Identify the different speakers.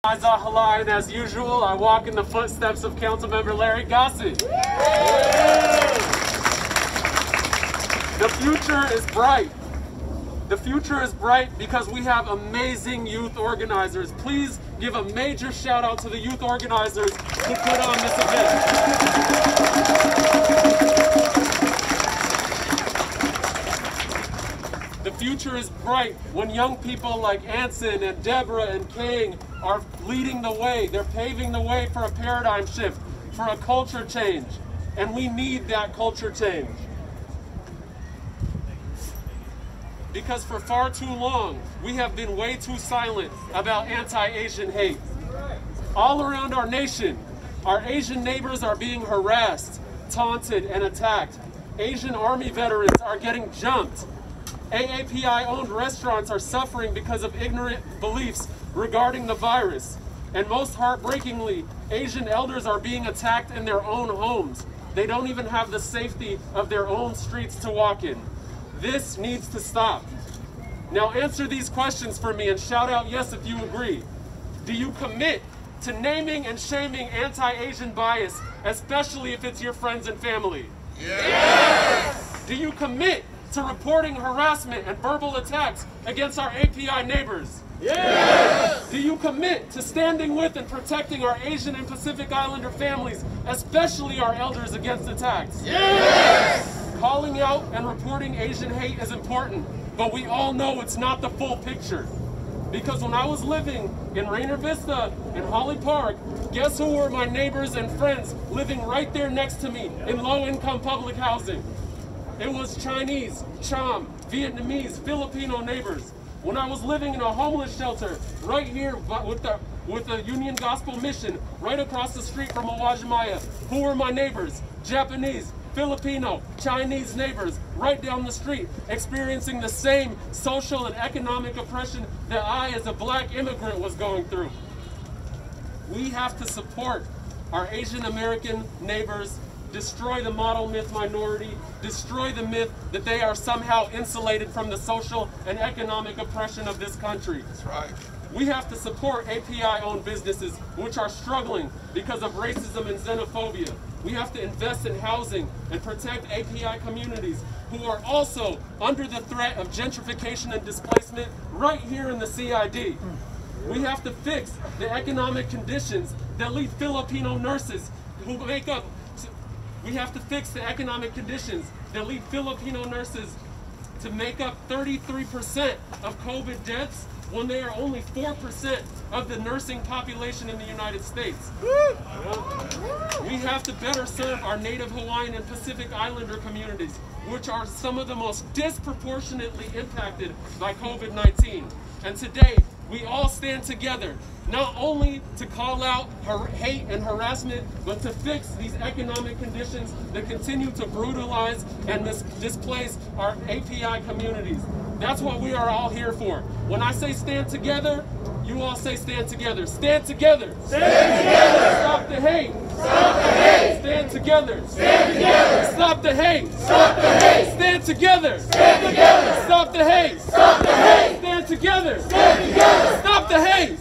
Speaker 1: Zahalai, and as usual, I walk in the footsteps of Councilmember Larry Gossett. The future is bright. The future is bright because we have amazing youth organizers. Please give a major shout out to the youth organizers who put on this event. The future is bright when young people like Anson and Deborah and Kang are leading the way. They're paving the way for a paradigm shift, for a culture change. And we need that culture change. Because for far too long, we have been way too silent about anti-Asian hate. All around our nation, our Asian neighbors are being harassed, taunted, and attacked. Asian Army veterans are getting jumped. AAPI-owned restaurants are suffering because of ignorant beliefs regarding the virus. And most heartbreakingly, Asian elders are being attacked in their own homes. They don't even have the safety of their own streets to walk in. This needs to stop. Now answer these questions for me and shout out yes if you agree. Do you commit to naming and shaming anti-Asian bias, especially if it's your friends and family? Yes! Do you commit to reporting harassment and verbal attacks against our API neighbors? Yes! Do you commit to standing with and protecting our Asian and Pacific Islander families, especially our elders, against attacks? Yes! Calling out and reporting Asian hate is important, but we all know it's not the full picture. Because when I was living in Rainier Vista in Holly Park, guess who were my neighbors and friends living right there next to me in low-income public housing? It was Chinese, Cham, Vietnamese, Filipino neighbors. When I was living in a homeless shelter right here with the Union Gospel Mission right across the street from Uwajimaya, who were my neighbors? Japanese, Filipino, Chinese neighbors right down the street, experiencing the same social and economic oppression that I as a black immigrant was going through. We have to support our Asian American neighbors, destroy the model myth minority, destroy the myth that they are somehow insulated from the social and economic oppression of this country.
Speaker 2: That's right.
Speaker 1: We have to support API-owned businesses which are struggling because of racism and xenophobia. We have to invest in housing and protect API communities who are also under the threat of gentrification and displacement right here in the CID. We have to fix the economic conditions that lead Filipino nurses who make up We have to fix the economic conditions that lead Filipino nurses to make up 33% of COVID deaths when they are only 4% of the nursing population in the United States. We have to better serve our Native Hawaiian and Pacific Islander communities, which are some of the most disproportionately impacted by COVID-19. And today, we all stand together, not only to call out hate and harassment, but to fix these economic conditions that continue to brutalize and displace our API communities. That's what we are all here for. When I say stand together, you all say stand together. Stand together.
Speaker 2: Stand together.
Speaker 1: Stop the hate.
Speaker 2: Stop the hate.
Speaker 1: Stand together.
Speaker 2: Stand together.
Speaker 1: Stop the hate.
Speaker 2: Stop the hate.
Speaker 1: Stand together.
Speaker 2: Stand together.
Speaker 1: Stop the hate.
Speaker 2: Stop the hate.
Speaker 1: Stand together.
Speaker 2: Stand together.
Speaker 1: Stop the hate.